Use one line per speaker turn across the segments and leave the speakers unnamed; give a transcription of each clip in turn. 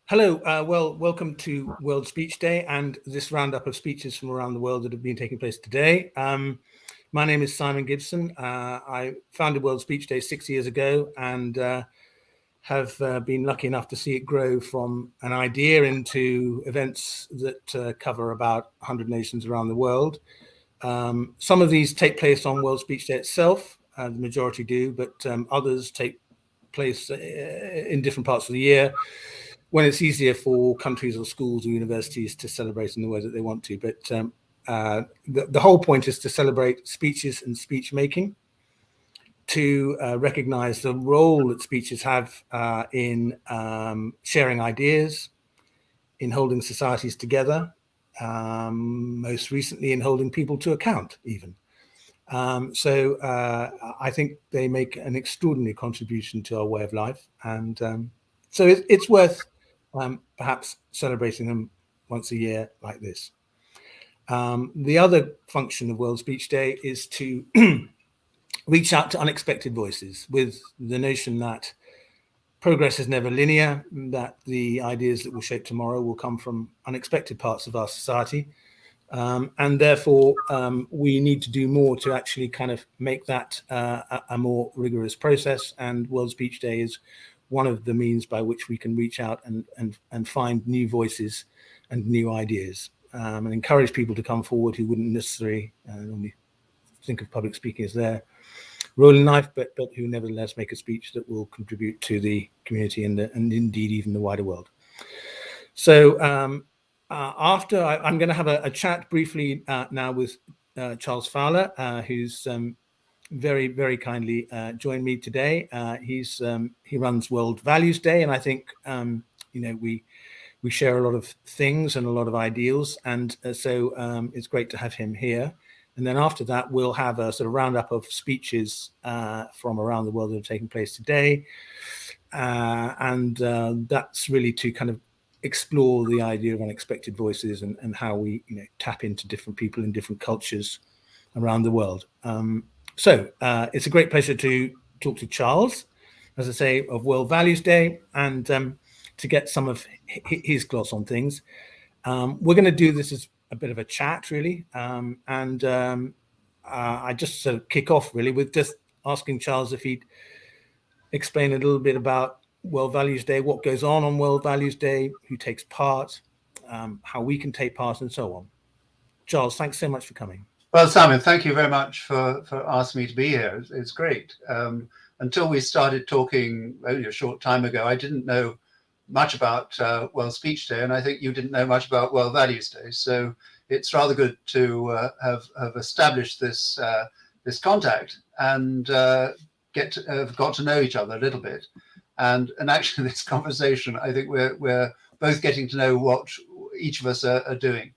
Hello, welcome to World Speech Day and this roundup of speeches from around the world that have been taking place today. My name is Simon Gibson. I founded World Speech Day 6 years ago and have been lucky enough to see it grow from an idea into events that cover about 100 nations around the world. Some of these take place on World Speech Day itself, the majority do, but others take place in different parts of the year when it's easier for countries or schools or universities to celebrate in the way that they want to. But the whole point is to celebrate speeches and speech making, to recognize the role that speeches have in sharing ideas, in holding societies together, most recently in holding people to account even. So I think they make an extraordinary contribution to our way of life. And so it's worth perhaps celebrating them once a year like this. The other function of World Speech Day is to reach out to unexpected voices with the notion that progress is never linear, that the ideas that will shape tomorrow will come from unexpected parts of our society. And therefore, we need to do more to actually kind of make that a more rigorous process. And World Speech Day is one of the means by which we can reach out and find new voices and new ideas, and encourage people to come forward who wouldn't necessarily normally think of public speaking as their role in life, but who nevertheless make a speech that will contribute to the community and indeed even the wider world. So after I'm going to have a chat briefly now with Charles Fowler, who's very, very kindly joined me today. He runs World Values Day, and I think we share a lot of things and a lot of ideals, and so it's great to have him here. And then after that, we'll have a sort of roundup of speeches from around the world that are taking place today, and that's really to kind of explore the idea of unexpected voices and how we tap into different people in different cultures around the world. So it's a great pleasure to talk to Charles, as I say, of World Values Day, and to get some of his gloss on things. We're going to do this as a bit of a chat, really, and I just sort of kick off really with just asking Charles if he'd explain a little bit about World Values Day, what goes on World Values Day, who takes part, how we can take part, and so on. Charles, thanks so much for coming.
Well, Simon, thank you very much for asking me to be here. It's great. Until we started talking only a short time ago, I didn't know much about World Speech Day, and I think you didn't know much about World Values Day. So it's rather good to have established this contact and have got to know each other a little bit. And actually, this conversation, I think we're both getting to know what each of us are doing.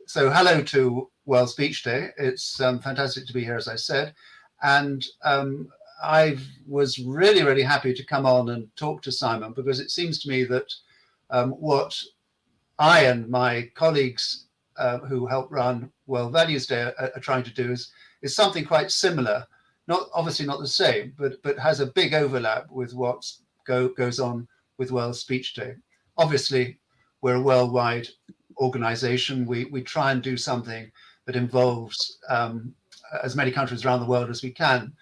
So hello to World Speech Day. It's fantastic to be here, as I said. And I was really, really happy to come on and talk to Simon, because it seems to me that what I and my colleagues who help run World Values Day are trying to do is something quite similar. Obviously not the same, but has a big overlap with what goes on with World Speech Day. Obviously, we're a worldwide organization. We try and do something that involves as many countries around the world as we can.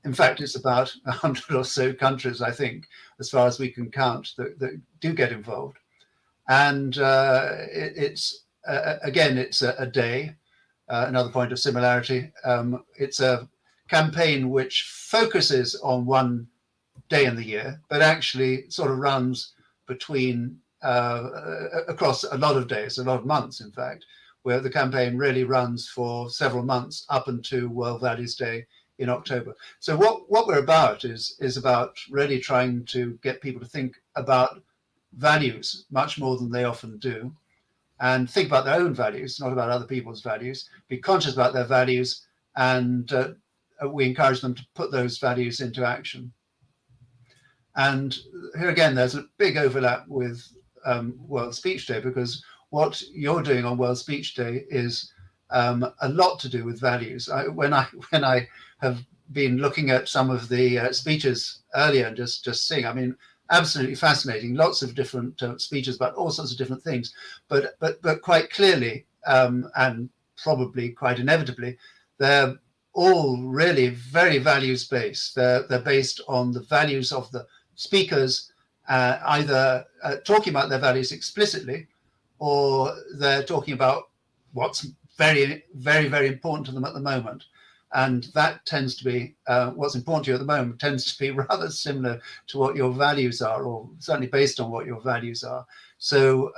In fact, it's about 100 or so countries, I think, as far as we can count, that do get involved. And it's a day, another point of similarity. It's a campaign which focuses on one day in the year, but actually sort of runs between across a lot of days, a lot of months, in fact, where the campaign really runs for several months up until World Values Day in October. So what we're about is about really trying to get people to think about values much more than they often do, and think about their own values, not about other people's values, be conscious about their values, and we encourage them to put those values into action. And here again, there's a big overlap with World Speech Day, because what you're doing on World Speech Day is a lot to do with values. When I have been looking at some of the speeches earlier and just seeing, I mean, absolutely fascinating. Lots of different speeches about all sorts of different things, but quite clearly, and probably quite inevitably, they're all really very values based. They're based on the values of the speakers, either talking about their values explicitly, or they're talking about what's very, very, very important to them at the moment. And that tends to be what's important to you at the moment tends to be rather similar to what your values are, or certainly based on what your values are. So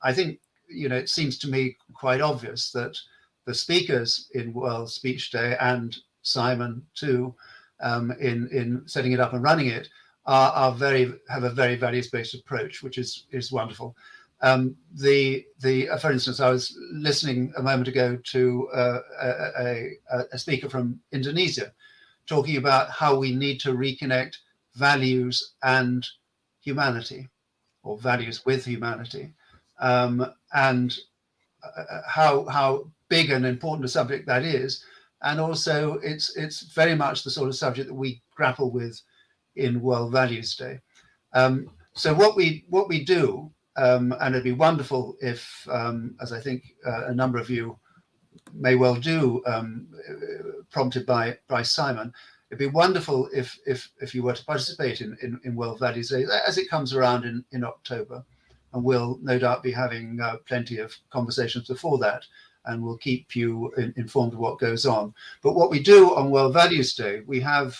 I think, it seems to me quite obvious that the speakers in World Speech Day, and Simon too, in setting it up and running it, have a very values-based approach, which is wonderful. For instance, I was listening a moment ago to a speaker from Indonesia talking about how we need to reconnect values and humanity, or values with humanity, and how big and important a subject that is. And also it's very much the sort of subject that we grapple with in World Values Day. So what we do, and it'd be wonderful if, as I think a number of you may well do, prompted by Simon, it'd be wonderful if you were to participate in World Values Day as it comes around in October. And we'll no doubt be having plenty of conversations before that, and we'll keep you informed of what goes on. But what we do on World Values Day, we have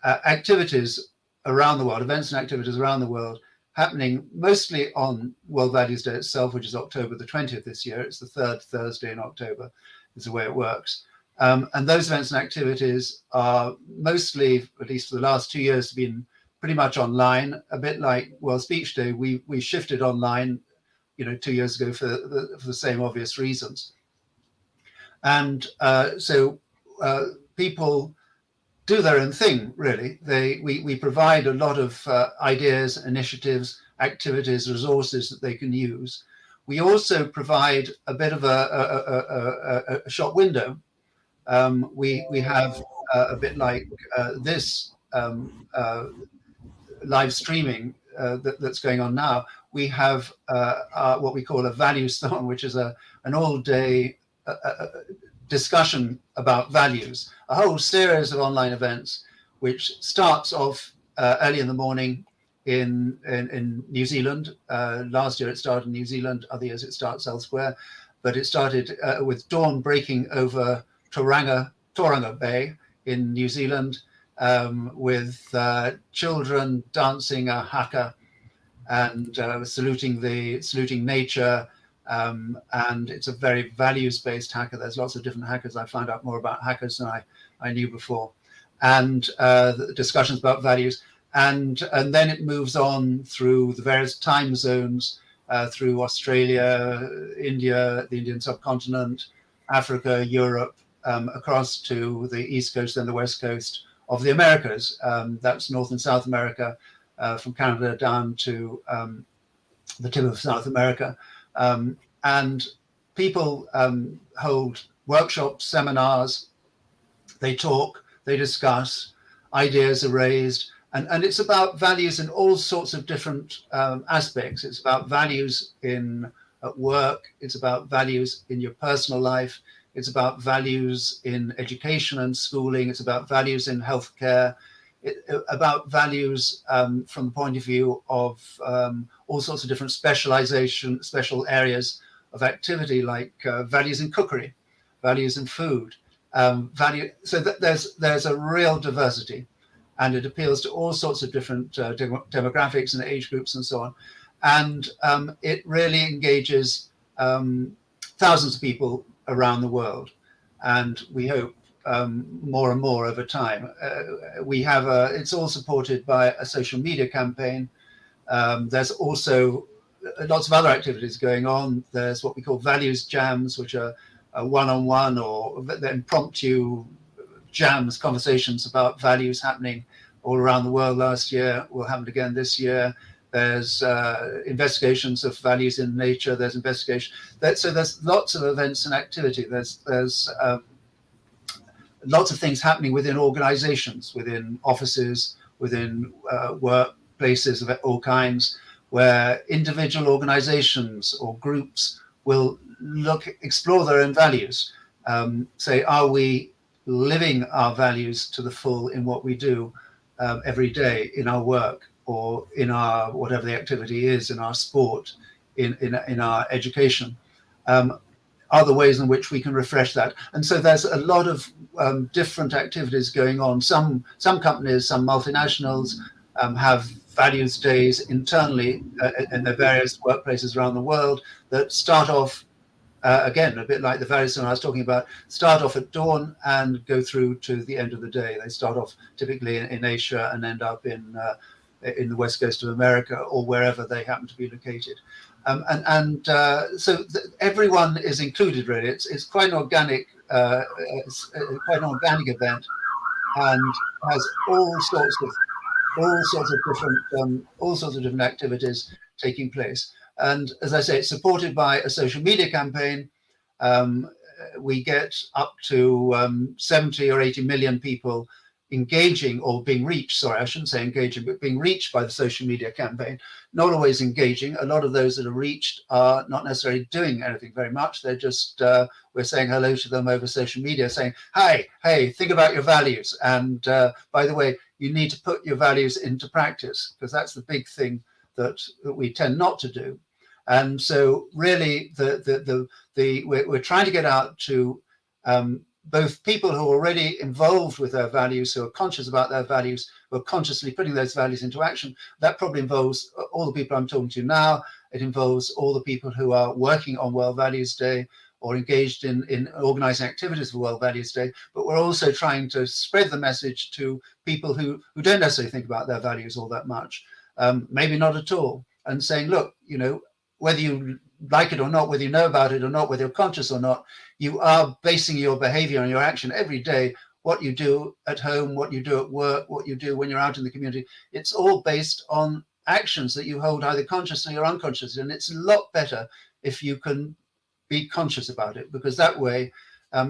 activities around the world, events and activities around the world, happening mostly on World Values Day itself, which is October the 20th this year. It's the third Thursday in October, is the way it works. And those events and activities are mostly, at least for the last 2 years, been pretty much online, a bit like World Speech Day. We shifted online, 2 years ago for the same obvious reasons. And so people do their own thing, really. We provide a lot of ideas, initiatives, activities, resources that they can use. We also provide a bit of a shop window. We have a bit like this live streaming that's going on now. We have what we call a values-thon, which is an all-day discussion about values, a whole series of online events, which starts off early in the morning in New Zealand. Last year it started in New Zealand, other years it starts elsewhere, but it started with dawn breaking over Tauranga Bay in New Zealand, with children dancing a haka and saluting nature. And it's a very values-based haka. There's lots of different hakas. I found out more about hakas than I knew before, and the discussions about values. And then it moves on through the various time zones, through Australia, India, the Indian subcontinent, Africa, Europe, across to the East Coast and the West Coast of the Americas. That's North and South America, from Canada down to the tip of South America. And people hold workshops, seminars, they talk, they discuss, ideas are raised, and it's about values in all sorts of different aspects. It's about values at work, it's about values in your personal life, it's about values in education and schooling, it's about values in healthcare, about values from the point of view of all sorts of different special areas of activity, like values in cookery, values in food, so there's a real diversity, and it appeals to all sorts of different demographics and age groups and so on. And it really engages thousands of people around the world, and we hope more and more over time. It's all supported by a social media campaign. There's also lots of other activities going on. There's what we call values jams, which are one-on-one or impromptu jams, conversations about values happening all around the world. Last year will happen again this year. There's investigations of values in nature. There's so there's lots of events and activity. There's lots of things happening within organizations, within offices, within work workplaces of all kinds, where individual organizations or groups will explore their own values. Say, are we living our values to the full in what we do every day in our work, or in our whatever the activity is, in our sport, in our education? Other ways in which we can refresh that. And so there's a lot of different activities going on. Some companies, some multinationals have values days internally in their various workplaces around the world that start off, again, a bit like the values that I was talking about, start off at dawn and go through to the end of the day. They start off typically in Asia and end up in the west coast of America, or wherever they happen to be located. So everyone is included, really. It's quite an organic, quite an organic event, and has all sorts of different activities taking place. And as I say, it's supported by a social media campaign. We get up to 70 or 80 million people engaging, or being reached, sorry, I shouldn't say engaging, but being reached by the social media campaign. Not always engaging. A lot of those that are reached are not necessarily doing anything very much. They're just, we're saying hello to them over social media, saying, hi, hey, think about your values. And by the way, you need to put your values into practice, because that's the big thing that we tend not to do. And so really we're trying to get out to both people who are already involved with their values, who are conscious about their values, who are consciously putting those values into action. That probably involves all the people I'm talking to now. It involves all the people who are working on World Values Day or engaged in organizing activities for World Values Day. But we're also trying to spread the message to people who don't necessarily think about their values all that much, maybe not at all, and saying, look, you know, whether you like it or not, whether you know about it or not, whether you're conscious or not, you are basing your behavior and your action every day. What you do at home, what you do at work, what you do when you're out in the community, it's all based on actions that you hold either consciously or unconsciously. And it's a lot better if you can be conscious about it, because that way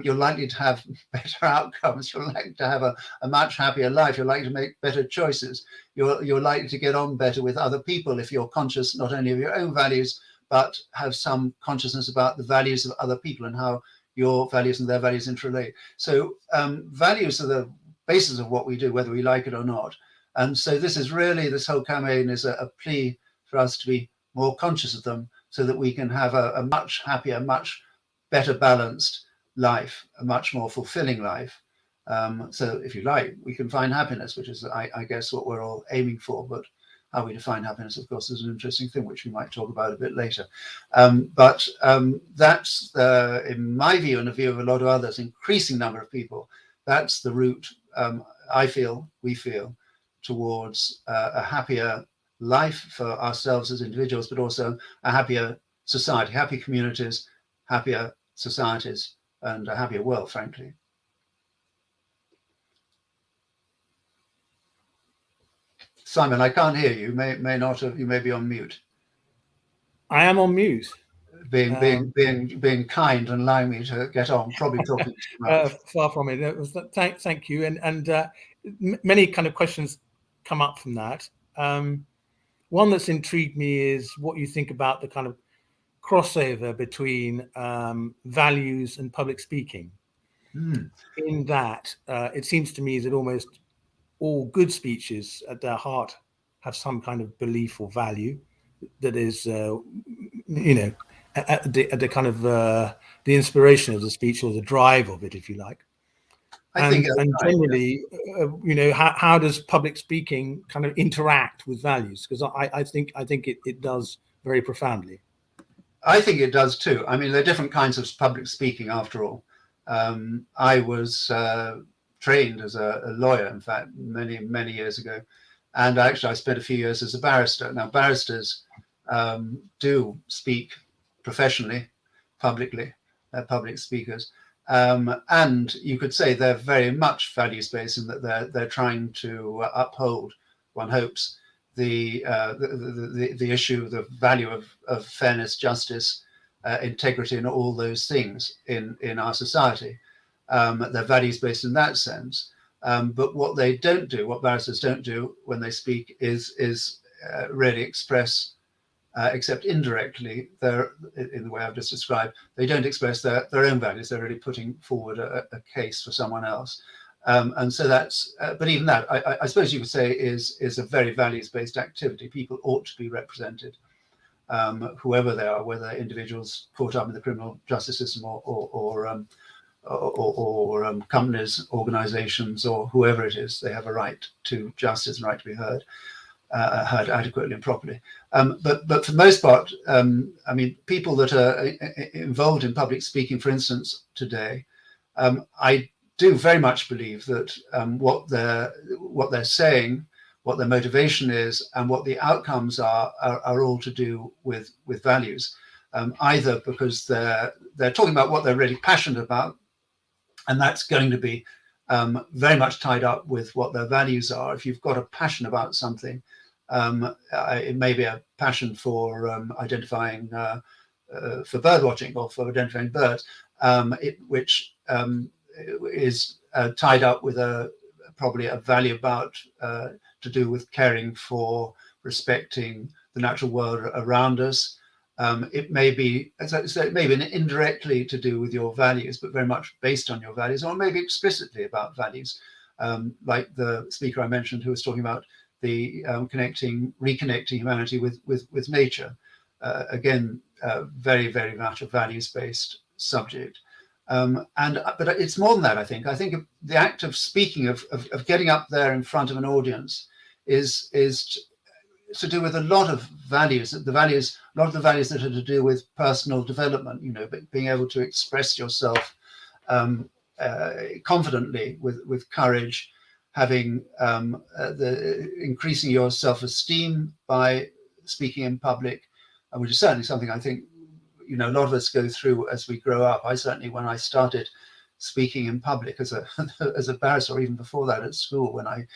you're likely to have better outcomes. You're likely to have a much happier life. You're likely to make better choices. You're likely to get on better with other people if you're conscious not only of your own values, but have some consciousness about the values of other people and how your values and their values interrelate. So values are the basis of what we do, whether we like it or not. And so this whole campaign is a plea for us to be more conscious of them, so that we can have a much happier, much better balanced life, a much more fulfilling life. So if you like, we can find happiness, which is, I guess, what we're all aiming for. But how we define happiness, of course, is an interesting thing, which we might talk about a bit later. But that's, in my view, and the view of a lot of others, increasing number of people, that's the route, we feel, towards a happier life for ourselves as individuals, but also a happier society, happy communities, happier societies, and a happier world, frankly. Simon, I can't hear you. May not have. You may be on mute.
I am on mute.
Being kind and allowing me to get on. Probably talking too much.
Far from it. Thank you. And many kind of questions come up from that. One that's intrigued me is what you think about the kind of crossover between values and public speaking. In that, it seems to me that almost all good speeches at their heart have some kind of belief or value that is, at the kind of the inspiration of the speech, or the drive of it, if you like.
I think
generally, how does public speaking kind of interact with values? Because I think it does very profoundly.
I think it does too. I mean, there are different kinds of public speaking, after all. I was trained as a lawyer, in fact, many years ago, and actually I spent a few years as a barrister. Now, barristers do speak professionally, publicly, they're public speakers, and you could say they're very much values-based, in that they're trying to uphold, one hopes, the issue, the value of fairness, justice, integrity, and all those things in our society. They're values based in that sense. But what they don't do, what barristers don't do when they speak, is really express, except indirectly, in the way I've just described, they don't express their own values. They're really putting forward a case for someone else. And so that's, but even that, I suppose you could say is a very values-based activity. People ought to be represented, whoever they are, whether individuals caught up in the criminal justice system or companies, organizations, or whoever it is. They have a right to justice and right to be heard adequately and properly. But for the most part, I mean, people that are involved in public speaking, for instance, today, I do very much believe that what they're saying, what their motivation is, and what the outcomes are all to do with values. Either because they're talking about what they're really passionate about, and that's going to be very much tied up with what their values are. If you've got a passion about something, it may be a passion for identifying, for bird watching or for identifying birds, which is tied up with probably a value about to do with caring for, respecting the natural world around us. It may be, as I say, maybe indirectly to do with your values, but very much based on your values, or maybe explicitly about values, like the speaker I mentioned who was talking about the reconnecting humanity with nature. Again, very, very much a values-based subject. But it's more than that, I think. I think the act of speaking, of getting up there in front of an audience is to do with a lot of values, a lot of the values that are to do with personal development, you know, being able to express yourself confidently, with courage, having increasing your self-esteem by speaking in public, which is certainly something I think, you know, a lot of us go through as we grow up. I certainly, when I started speaking in public as a barrister, or even before that at school, when I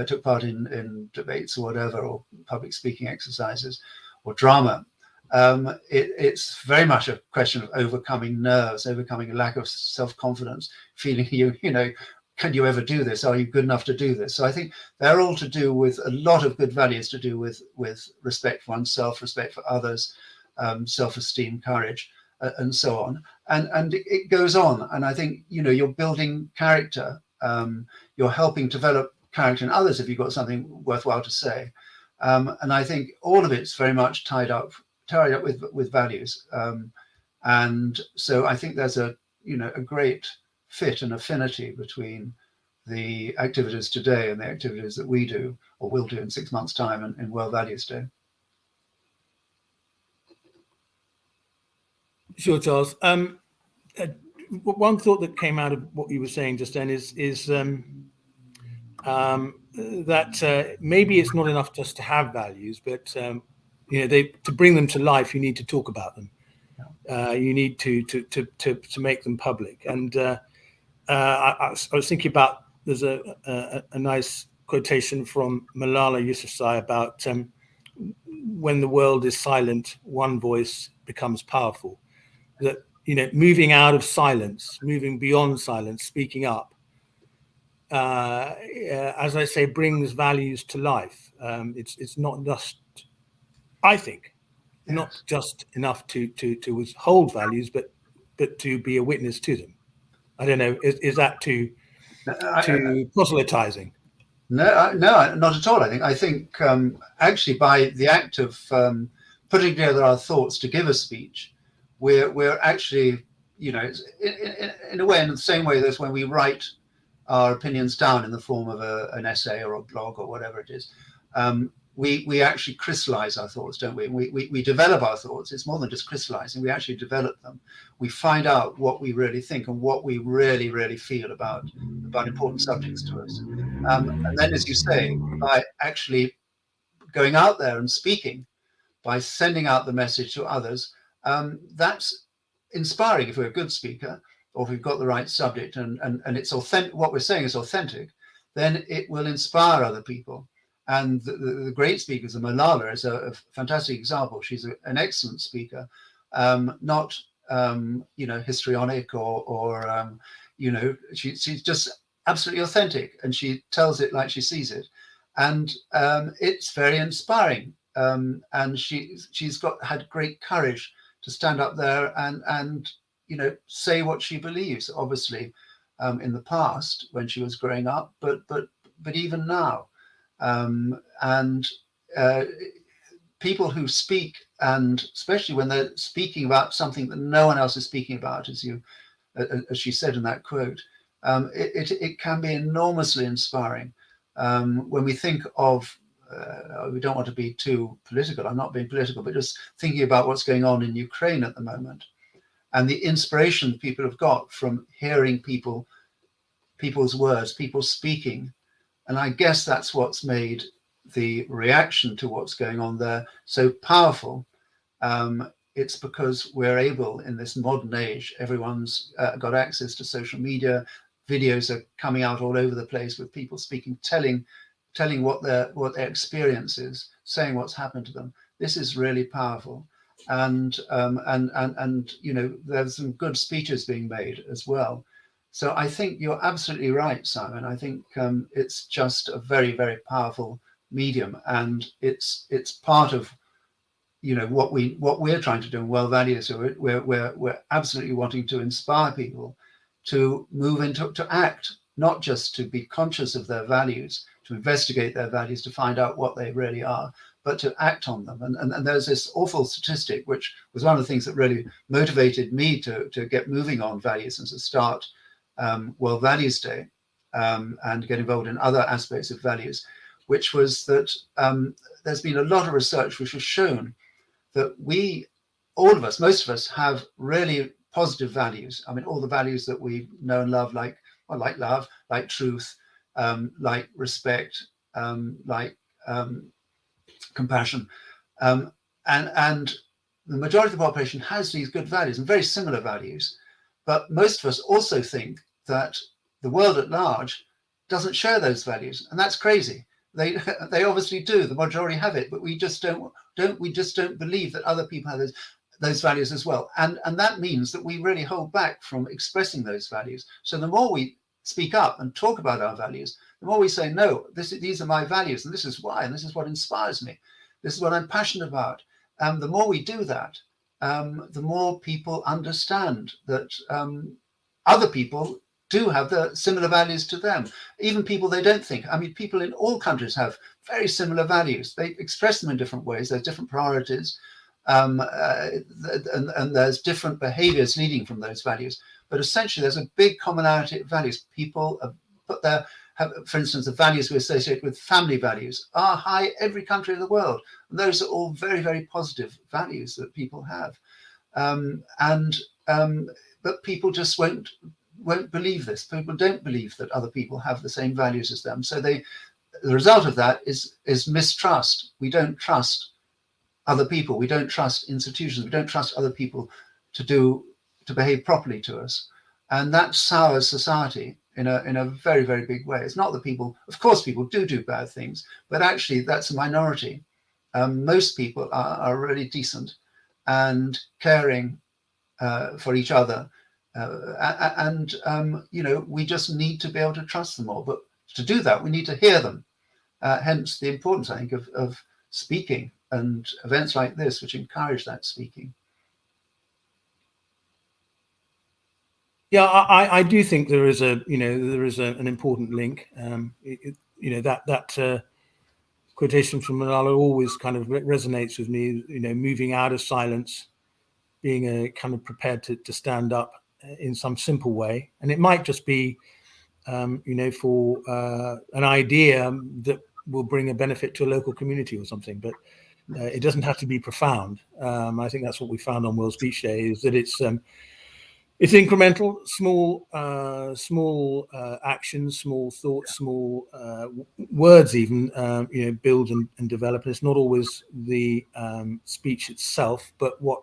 took part in debates or whatever, or public speaking exercises or drama, it's very much a question of overcoming nerves, overcoming a lack of self-confidence, feeling you know, can you ever do this? Are you good enough to do this? So I think they're all to do with a lot of good values to do with respect for oneself, respect for others, self-esteem, courage, and so on. And it goes on. And I think, you know, you're building character, you're helping develop character in others if you've got something worthwhile to say. And I think all of it's very much tied up with values. And so I think there's a great fit and affinity between the activities today and the activities that we do or will do in 6 months' time in World Values Day.
Sure, Charles. One thought that came out of what you were saying just then is that maybe it's not enough just to have values, but to bring them to life, you need to talk about them. You need to make them public. And I was thinking about, there's a nice quotation from Malala Yousafzai about when the world is silent, one voice becomes powerful. That, you know, moving out of silence, moving beyond silence, speaking up, as I say, brings values to life. It's not just, I think, yes, not just enough to hold values, but to be a witness to them. I don't know. Is that too proselytizing?
No, not at all. I think actually by the act of putting together our thoughts to give a speech, we're actually, you know, in a way, in the same way as when we write our opinions down in the form of an essay or a blog or whatever it is, we actually crystallize our thoughts, don't we? We develop our thoughts. It's more than just crystallizing. We actually develop them. We find out what we really think and what we really, really feel about important subjects to us. And then, as you say, by actually going out there and speaking, by sending out the message to others, that's inspiring if we're a good speaker, or if we've got the right subject and it's authentic, what we're saying is authentic, then it will inspire other people. And the great speakers, and Malala is a fantastic example. She's an excellent speaker, not histrionic or she's just absolutely authentic, and she tells it like she sees it, and it's very inspiring. And she's had great courage to stand up there and say what she believes. Obviously, in the past when she was growing up, but even now, and people who speak, and especially when they're speaking about something that no one else is speaking about, as she said in that quote, it can be enormously inspiring. When we think of, we don't want to be too political, I'm not being political, but just thinking about what's going on in Ukraine at the moment, and the inspiration people have got from hearing people's words, people speaking. And I guess that's what's made the reaction to what's going on there so powerful. It's because we're able, in this modern age, everyone's got access to social media. Videos are coming out all over the place with people speaking, telling what their experience is, saying what's happened to them. This is really powerful, and there's some good speeches being made as well. So I think you're absolutely right, Simon. I think it's just a very, very powerful medium, and it's part of what we're trying to do in World Values. So we're absolutely wanting to inspire people to move into, to act, not just to be conscious of their values, to investigate their values, to find out what they really are, but to act on them. And there's this awful statistic, which was one of the things that really motivated me to get moving on values and to start World Values Day, and get involved in other aspects of values, which was that there's been a lot of research which has shown that all of us, most of us, have really positive values. I mean, all the values that we know and love, like love, like truth, like respect, like compassion, and the majority of the population has these good values and very similar values. But most of us also think that the world at large doesn't share those values, and that's crazy. They obviously do. The majority have it, but we just don't believe that other people have those values as well. And that means that we really hold back from expressing those values. So the more we speak up and talk about our values, the more we say, no, these are my values, and this is why, and this is what inspires me. This is what I'm passionate about. The more we do that, the more people understand that other people do have the similar values to them, even people they don't think. I mean, people in all countries have very similar values. They express them in different ways. There's different priorities, and there's different behaviors leading from those values. But essentially, there's a big commonality of values. People have, for instance, the values we associate with family values are high every country in the world. And those are all very, very positive values that people have. But people just won't believe this. People don't believe that other people have the same values as them. So the result of that is mistrust. We don't trust other people. We don't trust institutions. We don't trust other people to behave properly to us. And that sours society in a very, very big way. It's not that people, of course, people do bad things, but actually that's a minority. Most people are really decent and caring for each other. We just need to be able to trust them all. But to do that, we need to hear them. Hence the importance, I think, of speaking, and events like this, which encourage that speaking.
Yeah, I do think there is an important link. That quotation from Malala always kind of resonates with me. Moving out of silence, being kind of prepared to stand up in some simple way, and it might just be, for an idea that will bring a benefit to a local community or something, but it doesn't have to be profound. I think that's what we found on World Speech Day, is that it's incremental, small actions, small thoughts, small words, even build and develop. And it's not always the speech itself, but what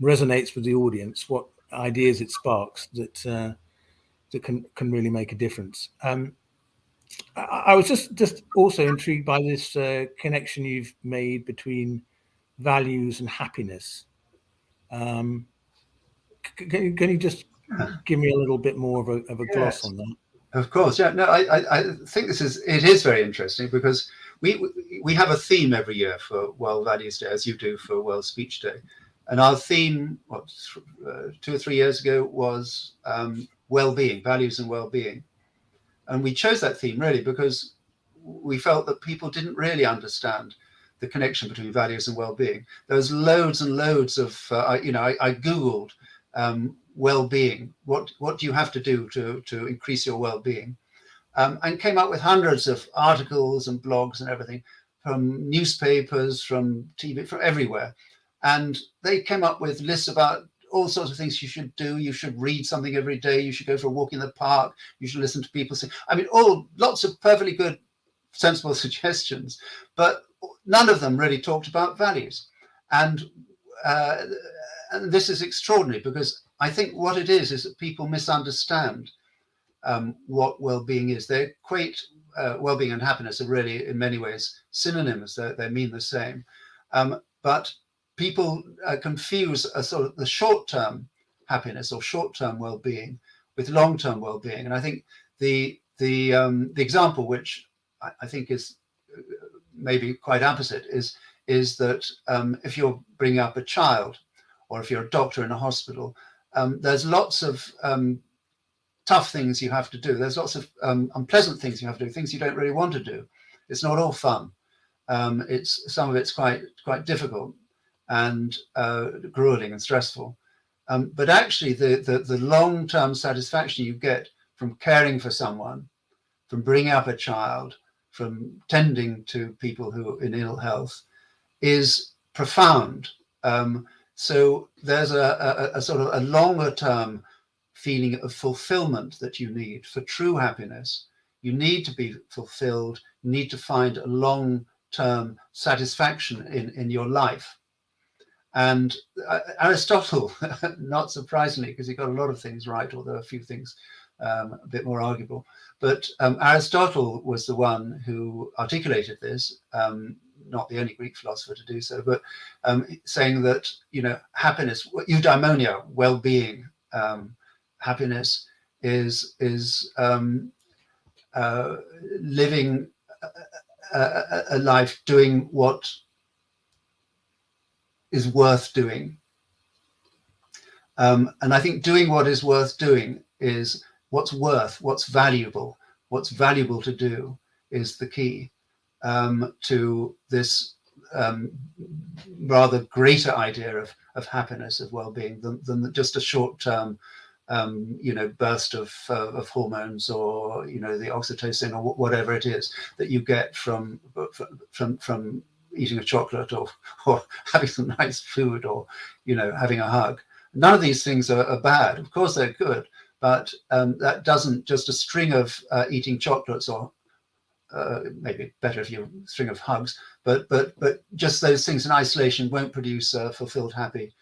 resonates with the audience, what ideas it sparks that can really make a difference. I was just also intrigued by this connection you've made between values and happiness. Can you just give me a little bit more of a gloss on that?
Of course, yeah. No, I think it is very interesting because we have a theme every year for World Values Day, as you do for World Speech Day, and our theme, 2 or 3 years ago, was well-being, values and well-being, and we chose that theme really because we felt that people didn't really understand the connection between values and well-being. There's loads and loads of, I Googled well-being. What do you have to do to increase your well-being? And came up with hundreds of articles and blogs and everything from newspapers, from TV, from everywhere. And they came up with lists about all sorts of things you should do. You should read something every day. You should go for a walk in the park. You should listen to people sing. I mean, lots of perfectly good, sensible suggestions, but none of them really talked about values. And this is extraordinary because I think what it is that people misunderstand what well-being is. They equate well-being and happiness are really, in many ways, synonyms. They mean the same. But people confuse a sort of the short-term happiness or short-term well-being with long-term well-being. And I think the example, which I think is maybe quite opposite, is that if you're bringing up a child, or if you're a doctor in a hospital, there's lots of tough things you have to do. There's lots of unpleasant things you have to do, things you don't really want to do. It's not all fun. Some of it's quite difficult and grueling and stressful. But actually, the long-term satisfaction you get from caring for someone, from bringing up a child, from tending to people who are in ill health, is profound. So there's a sort of a longer-term feeling of fulfillment that you need for true happiness. You need to be fulfilled. You need to find a long-term satisfaction in your life. And Aristotle, not surprisingly, because he got a lot of things right, although a few things a bit more arguable, but Aristotle was the one who articulated this, not the only Greek philosopher to do so, but saying that, happiness, eudaimonia, well-being, happiness is living a life doing what is worth doing. And I think doing what is worth doing is what's valuable to do is the key to this rather greater idea of happiness, of well-being, than just a short-term burst of hormones, or the oxytocin, or whatever it is that you get from eating a chocolate, or having some nice food, or having a hug. None of these things are bad. Of course they're good, but that doesn't, just a string of eating chocolates, or maybe better if you string of hugs, but just those things in isolation won't produce a fulfilled, happy,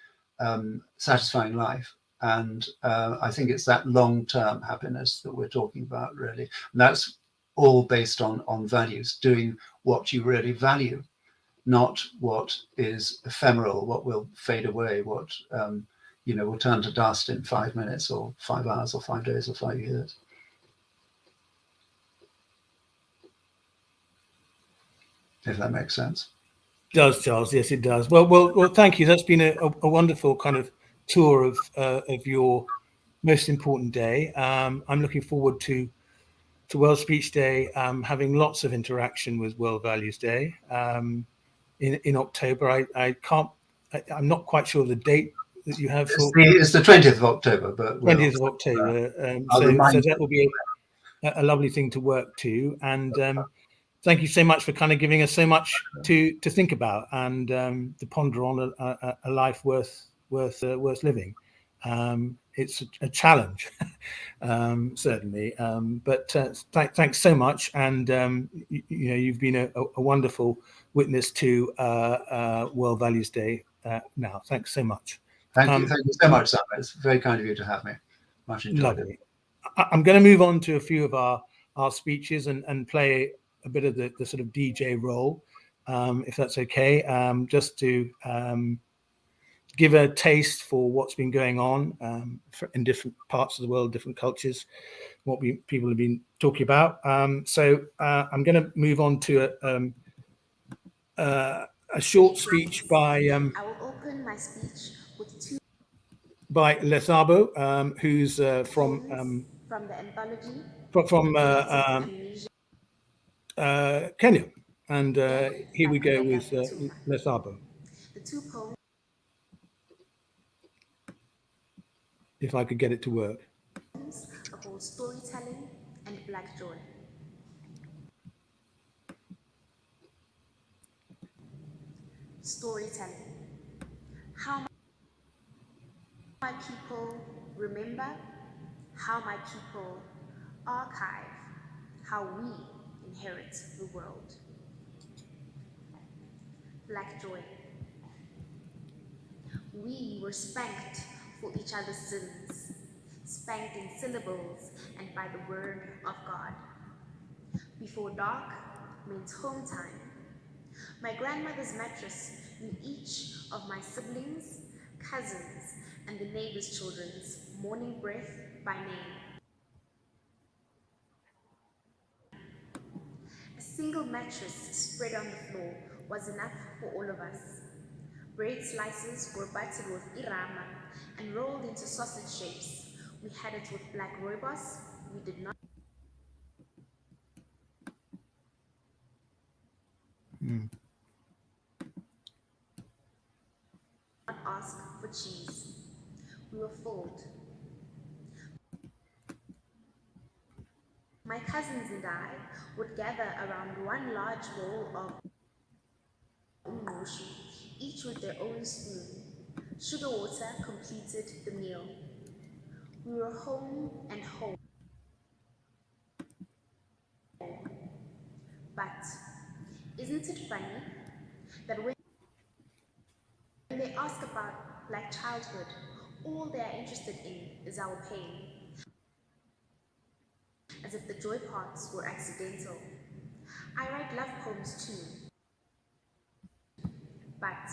satisfying life. And I think it's that long-term happiness that we're talking about, really. And that's all based on values, doing what you really value, not what is ephemeral, what will fade away, what will turn to dust in 5 minutes, or 5 hours, or 5 days, or 5 years. If that makes sense.
It does, Charles. Yes, it does. Well, thank you. That's been a wonderful kind of tour of your most important day. I'm looking forward to World Speech Day, having lots of interaction with World Values Day in October. I'm not quite sure the date that you have.
It's the 20th of October, but
20th of October. So that will be a lovely thing to work to. And thank you so much for kind of giving us so much to think about, and to ponder on a life worth living. It's a challenge, certainly, but thanks so much. And you've been a wonderful witness to World Values Day now. Thanks so much.
Thank you so much, Simon. It's very kind of you to have me. Much enjoyed it.
I'm going to move on to a few of our speeches and play a bit of the sort of DJ role, if that's okay, just to give a taste for what's been going on in different parts of the world, different cultures, what people have been talking about. So I'm going to move on to a short speech by
I will open my speech with two
by Lethabo, who's from
the anthology
Kenya. And here we go
Koleka
with
Putuma.
Lethabo.
The two poems
If I could get it to work.
are called Storytelling and Black Joy. Storytelling. How my people remember, how my people archive, how we inherit the world. Black Joy. We were spanked for each other's sins, spanked in syllables and by the word of God. Before dark meant home time. My grandmother's mattress knew each of my siblings, cousins, and the neighbor's children's morning breath by name. A single mattress spread on the floor was enough for all of us. Bread slices were buttered with irama and rolled into sausage shapes. We had it with black rooibos. We did not ask for cheese. We were filled. My cousins and I would gather around one large bowl of umngqushu, each with their own spoon. Sugar water completed the meal. We were home and whole. But isn't it funny that when they ask about Black childhood, all they are interested in is our pain, as if the joy parts were accidental. I write love poems too, but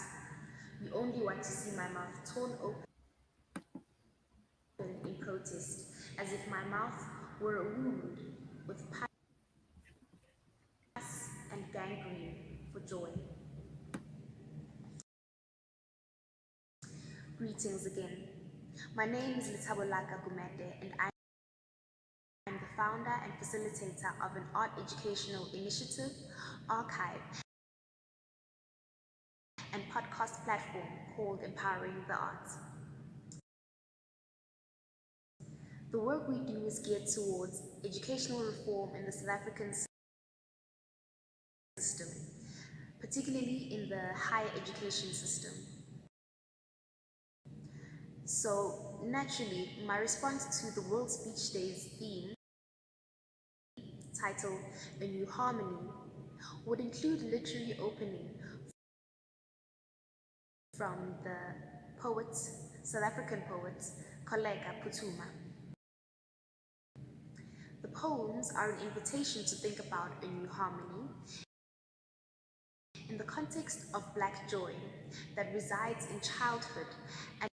you only want to see my mouth torn open in protest, as if my mouth were a wound with pus and gangrene for joy. Greetings again. My name is Letabolaka Gumede, and I am the founder and facilitator of an art educational initiative, archive, and podcast platform called Empowering the Arts. The work we do is geared towards educational reform in the South African system, particularly in the higher education system. So naturally, my response to the World Speech Day's theme, titled A New Harmony, would include literary opening from the poet, South African poet, Koleka Putuma. The poems are an invitation to think about a new harmony in the context of Black joy that resides in childhood and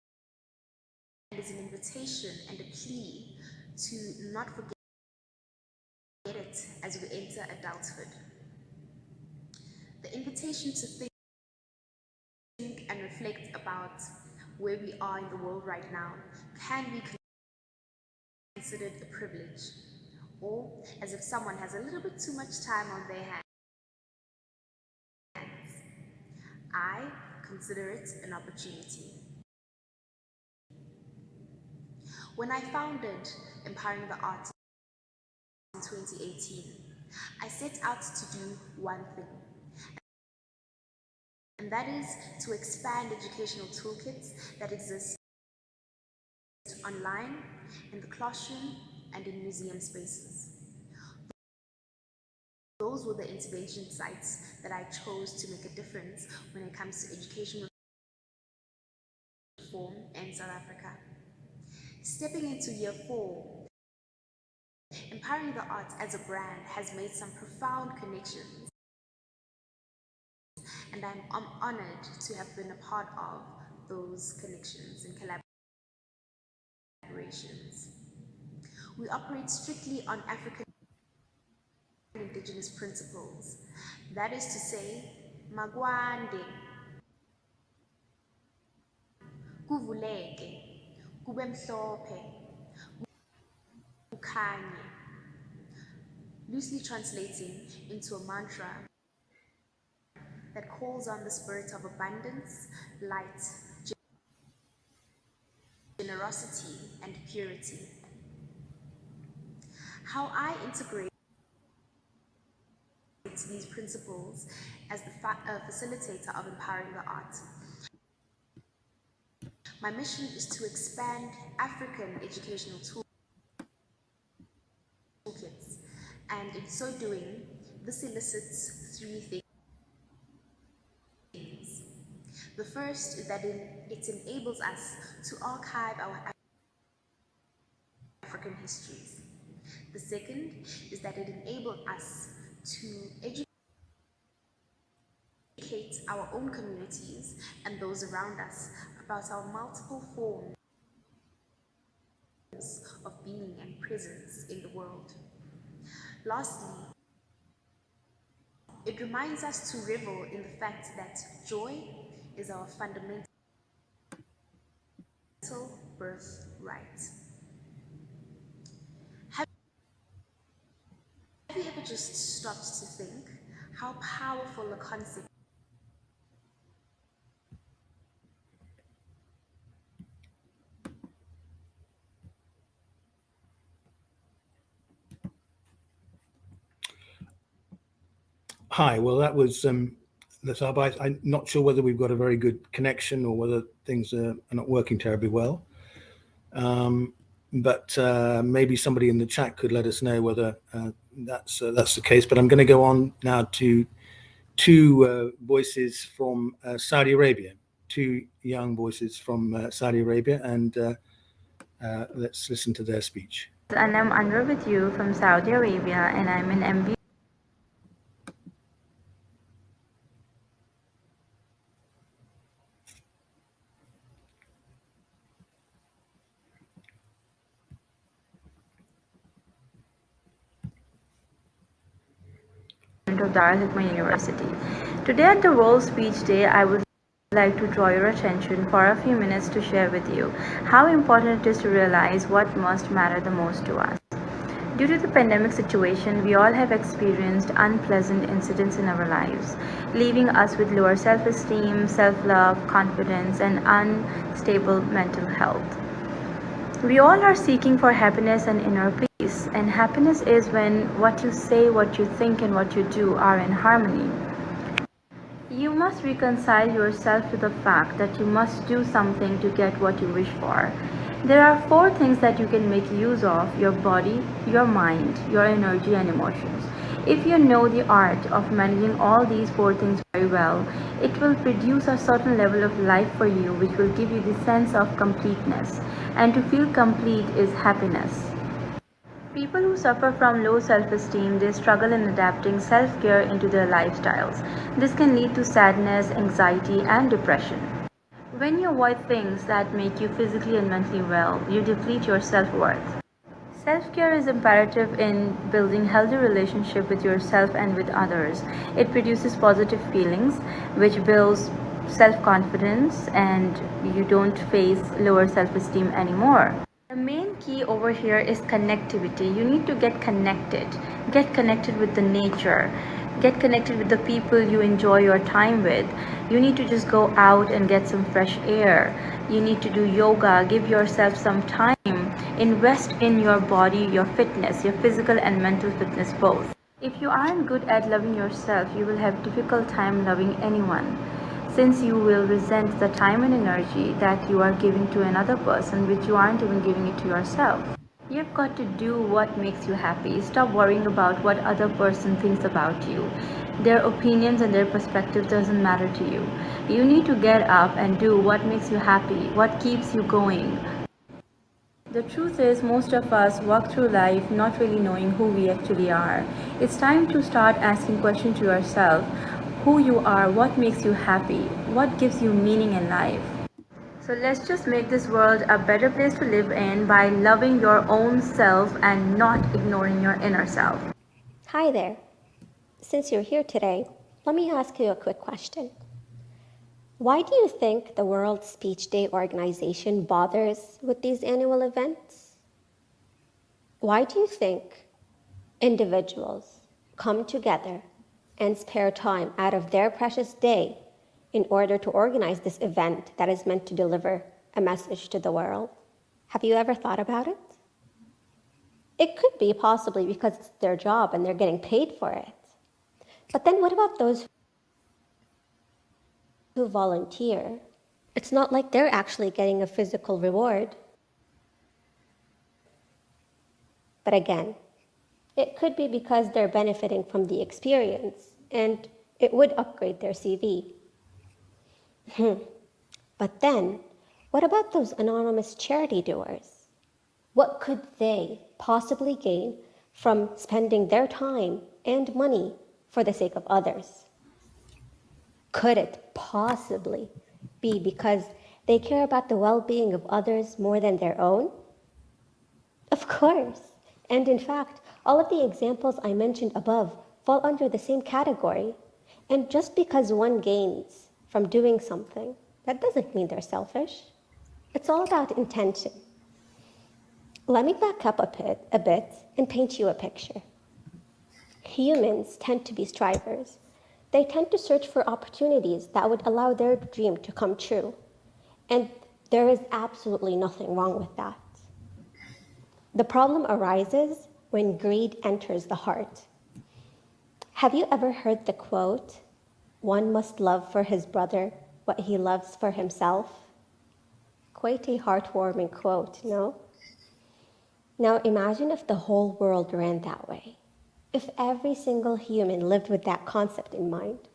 is an invitation and a plea to not forget it as we enter adulthood. The invitation to think and reflect about where we are in the world right now can be considered a privilege, or as if someone has a little bit too much time on their hands. I consider it an opportunity. When I founded Empowering the Arts in 2018, I set out to do one thing, and that is to expand educational toolkits that exist online, in the classroom, and in museum spaces. Those were the intervention sites that I chose to make a difference when it comes to education reform in South Africa. Stepping into year 4, Empowering the Arts as a brand has made some profound connections, and I'm honored to have been a part of those connections and collaborations. We operate strictly on African indigenous principles. That is to say, magwande, kuvuleke, kube mhlophe, kukhanye, loosely translating into a mantra that calls on the spirit of abundance, light, generosity, and purity. How I integrate these principles as the facilitator of empowering the art. My mission is to expand African educational toolkits, and in so doing, this elicits three things. The first is that it enables us to archive our African histories. The second is that it enables us to educate our own communities and those around us about our multiple forms of being and presence in the world. Lastly, it reminds us to revel in the fact that joy is our fundamental birthright. Have you ever just stopped to think how powerful a concept
Hi, well, that was that's our bite. I'm not sure whether we've got a very good connection or whether things are not working terribly well. But maybe somebody in the chat could let us know whether that's the case. But I'm going to go on now to two voices from Saudi Arabia, two young voices from Saudi Arabia, and let's listen to their speech.
And I'm Anwar with you from Saudi Arabia, and I'm an MBA. Of Dar al Hikmah University. Today at the World Speech Day, I would like to draw your attention for a few minutes to share with you how important it is to realize what must matter the most to us. Due to the pandemic situation, we all have experienced unpleasant incidents in our lives, leaving us with lower self-esteem, self-love, confidence, and unstable mental health. We all are seeking for happiness and inner peace, and happiness is when what you say, what you think, and what you do are in harmony. You must reconcile yourself to the fact that you must do something to get what you wish for. There are 4 things that you can make use of: your body, your mind, your energy, and emotions. If you know the art of managing all these 4 things very well, it will produce a certain level of life for you which will give you the sense of completeness. And to feel complete is happiness. People who suffer from low self-esteem, they struggle in adapting self-care into their lifestyles. This can lead to sadness, anxiety, and depression. When you avoid things that make you physically and mentally well, you deplete your self-worth. Self-care is imperative in building healthy relationship with yourself and with others. It produces positive feelings, which builds self-confidence, and you don't face lower self-esteem anymore. The main key over here is connectivity. You need to get connected. Get connected with the nature. Get connected with the people you enjoy your time with. You need to just go out and get some fresh air. You need to do yoga. Give yourself some time. Invest in your body, your fitness, your physical and mental fitness both. If you aren't good at loving yourself, you will have difficult time loving anyone, since you will resent the time and energy that you are giving to another person which you aren't even giving it to yourself. You've got to do what makes you happy. Stop worrying about what other person thinks about you. Their opinions and their perspective doesn't matter to you. You need to get up and do what makes you happy, what keeps you going. The truth is, most of us walk through life not really knowing who we actually are. It's time to start asking questions to yourself: who you are, what makes you happy, what gives you meaning in life. So let's just make this world a better place to live in by loving your own self and not ignoring your inner self.
Hi there. Since you're here today, let me ask you a quick question. Why do you think the World Speech Day organization bothers with these annual events? Why do you think individuals come together and spare time out of their precious day in order to organize this event that is meant to deliver a message to the world? Have you ever thought about it? It could be possibly because it's their job and they're getting paid for it. But then what about those who volunteer? It's not like they're actually getting a physical reward. But again, it could be because they're benefiting from the experience and it would upgrade their CV. But then, what about those anonymous charity doers? What could they possibly gain from spending their time and money for the sake of others? Could it possibly be because they care about the well-being of others more than their own? Of course. And in fact, all of the examples I mentioned above fall under the same category. And just because one gains from doing something, that doesn't mean they're selfish. It's all about intention. Let me back up a bit and paint you a picture. Humans tend to be strivers. They tend to search for opportunities that would allow their dream to come true. And there is absolutely nothing wrong with that. The problem arises when greed enters the heart. Have you ever heard the quote, "One must love for his brother what he loves for himself"? Quite a heartwarming quote, no? Now imagine if the whole world ran that way. If every single human lived with that concept in mind.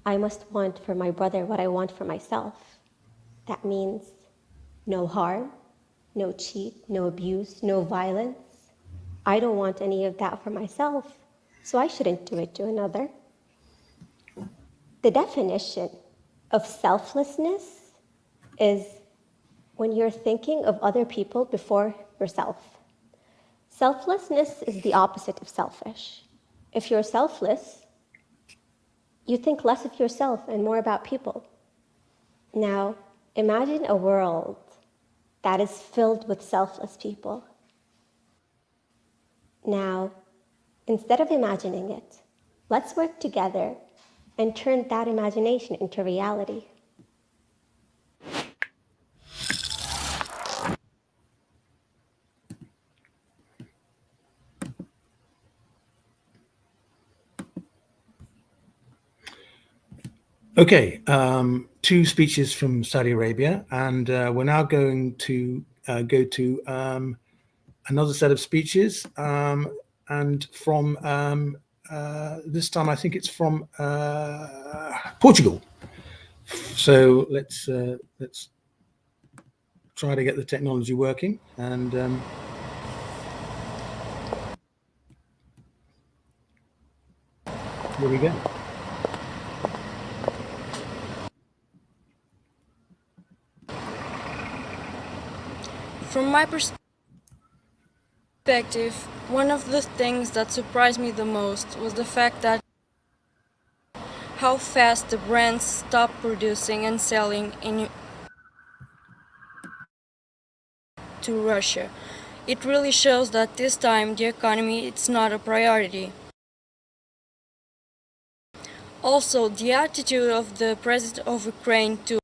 I must want for my brother what I want for myself. That means no harm, no cheat, no abuse, no violence. I don't want any of that for myself, so I shouldn't do it to another. The definition of selflessness is when you're thinking of other people before yourself. Selflessness is the opposite of selfish. If you're selfless, you think less of yourself and more about people. Now, imagine a world that is filled with selfless people. Now, instead of imagining it, let's work together and turn that imagination into reality.
Okay, two speeches from Saudi Arabia, and we're now going to go to another set of speeches, and from this time I think it's from Portugal. So let's try to get the technology working, and here we go.
From my perspective, one of the things that surprised me the most was the fact that how fast the brands stopped producing and selling to Russia. It really shows that this time the economy is not a priority. Also, the attitude of the president of Ukraine to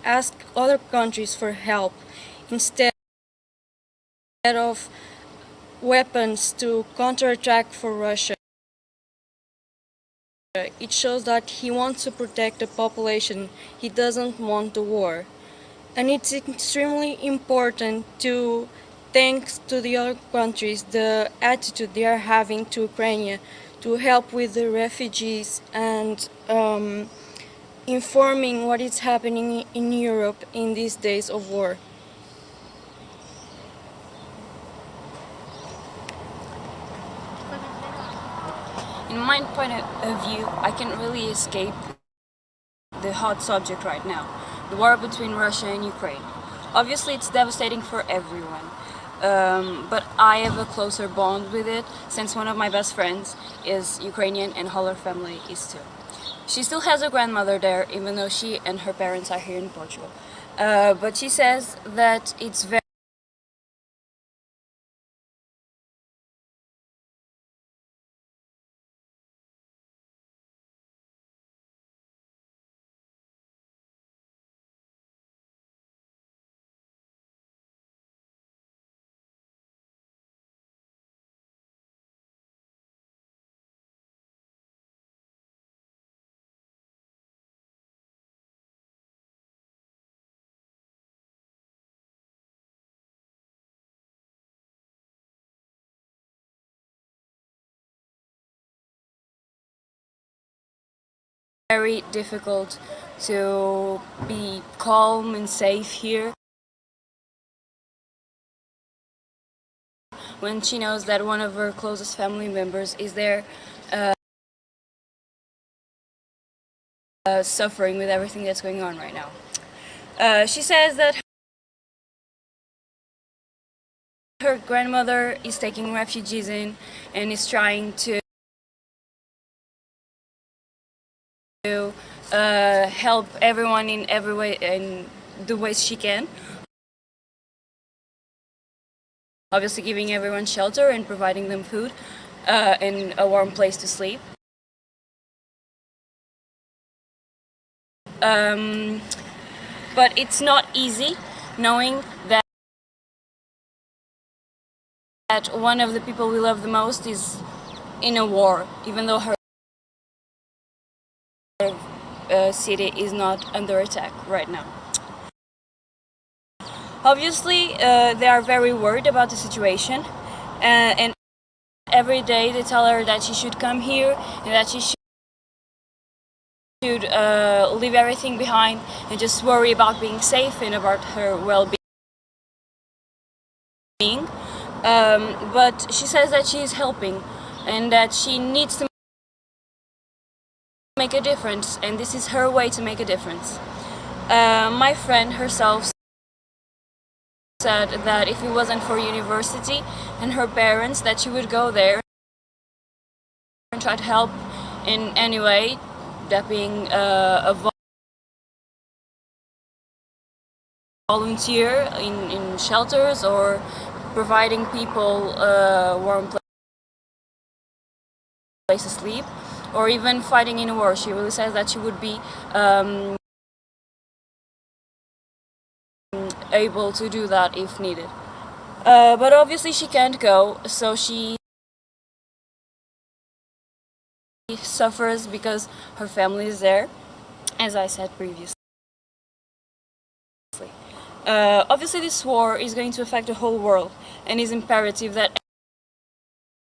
ask other countries for help instead of weapons to counterattack for Russia. It shows that he wants to protect the population. He doesn't want the war. And it's extremely important to thanks to the other countries the attitude they are having to Ukraine to help with the refugees and informing what is happening in Europe in these days of war.
In my point of view, I can't really escape the hot subject right now. the war between Russia and Ukraine. Obviously, it's devastating for everyone. But I have a closer bond with it since one of my best friends is Ukrainian and all her family is too. She still has a grandmother there, even though she and her parents are here in Portugal. But she says that it's very difficult to be calm and safe here when she knows that one of her closest family members is there suffering with everything that's going on right now. She says that her grandmother is taking refugees in and is trying to help everyone in every way, in the ways she can. Obviously giving everyone shelter and providing them food and a warm place to sleep. But it's not easy knowing that one of the people we love the most is in a war, even though her city is not under attack right now. Obviously, they are very worried about the situation, and every day they tell her that she should come here and that she should leave everything behind and just worry about being safe and about her well-being. But she says that she is helping and that she needs to make a difference, and this is her way to make a difference. My friend herself said that if it wasn't for university and her parents, that she would go there and try to help in any way, that being a volunteer in shelters or providing people a warm place to sleep, or even fighting in a war. She really says that she would be able to do that if needed. But obviously she can't go, so she suffers because her family is there, as I said previously. Obviously this war is going to affect the whole world, and it's imperative that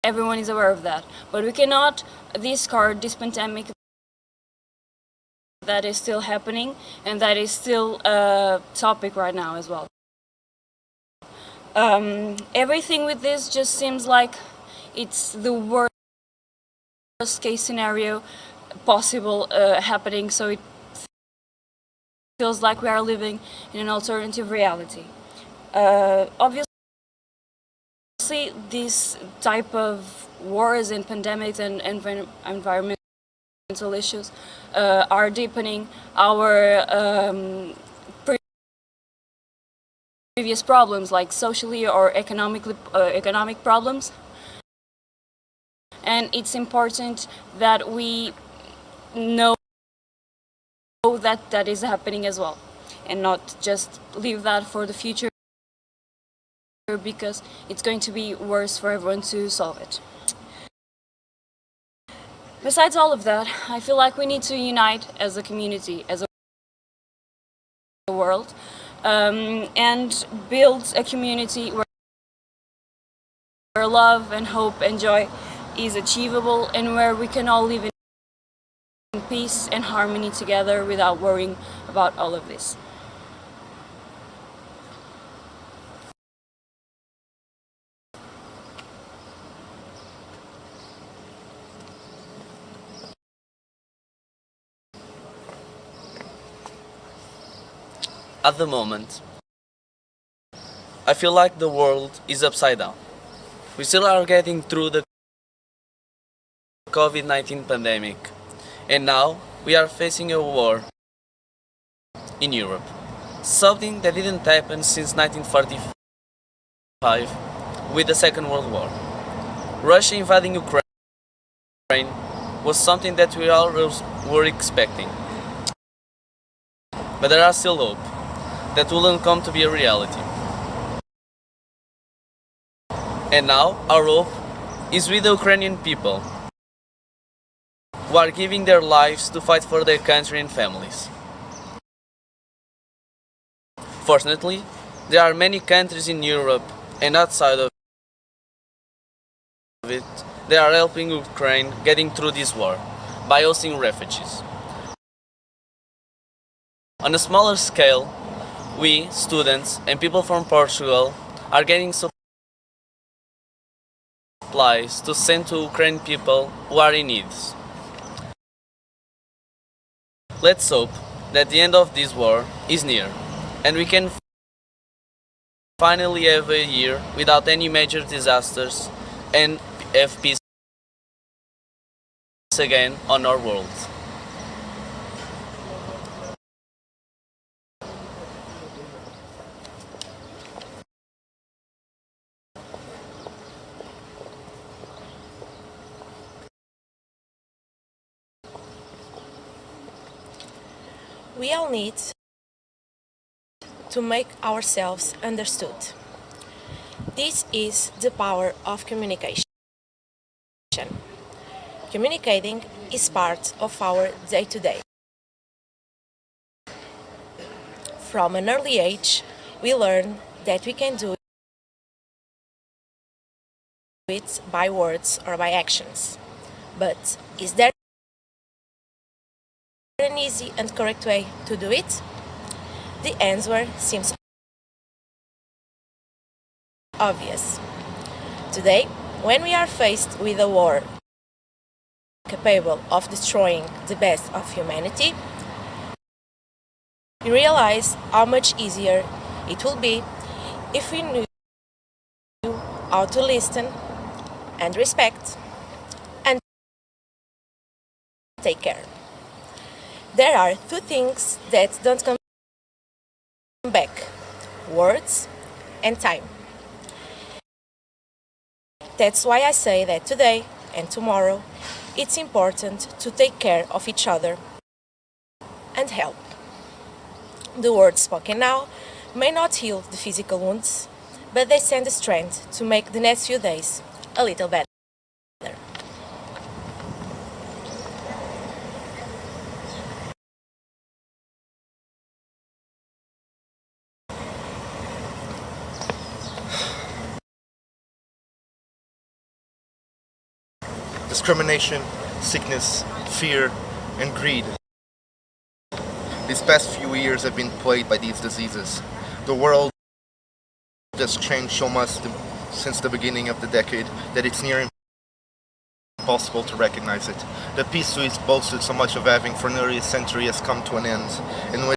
everyone is aware of that. But we cannot discard this pandemic that is still happening and that is still a topic right now as well. Everything with this just seems like it's the worst case scenario possible happening, so it feels like we are living in an alternative reality. Obviously, this type of wars and pandemics and environmental issues are deepening our previous problems, like socially or economic problems. And it's important that we know that that is happening as well, and not just leave that for the future, because it's going to be worse for everyone to solve it. Besides all of that, I feel like we need to unite as a community, as a world, and build a community where love and hope and joy is achievable, and where we can all live in peace and harmony together without worrying about all of this.
At the moment, I feel like the world is upside down. We still are getting through the COVID-19 pandemic, and now we are facing a war in Europe. Something that didn't happen since 1945 with the Second World War. Russia invading Ukraine was something that we all were expecting. But there are still hope that wouldn't come to be a reality. And now our hope is with the Ukrainian people, who are giving their lives to fight for their country and families. Fortunately, there are many countries in Europe and outside of it that are helping Ukraine getting through this war by hosting refugees. On a smaller scale, we, students and people from Portugal, are getting supplies to send to Ukrainian people who are in need. Let's hope that the end of this war is near and we can finally have a year without any major disasters and have peace again on our world.
We all need to make ourselves understood. This is the power of communication. Communicating is part of our day-to-day. From an early age, we learn that we can do it by words or by actions. But is there an easy and correct way to do it? The answer seems obvious. Today, when we are faced with a war capable of destroying the best of humanity, we realize how much easier it will be if we knew how to listen and respect and take care. There are two things that don't come back: words and time. That's why I say that today and tomorrow it's important to take care of each other and help. The words spoken now may not heal the physical wounds, but they send the strength to make the next few days a little better.
Discrimination, sickness, fear, and greed. These past few years have been plagued by these diseases. The world has changed so much since the beginning of the decade that it's near impossible to recognize it. The peace we boasted so much of having for nearly a century has come to an end, and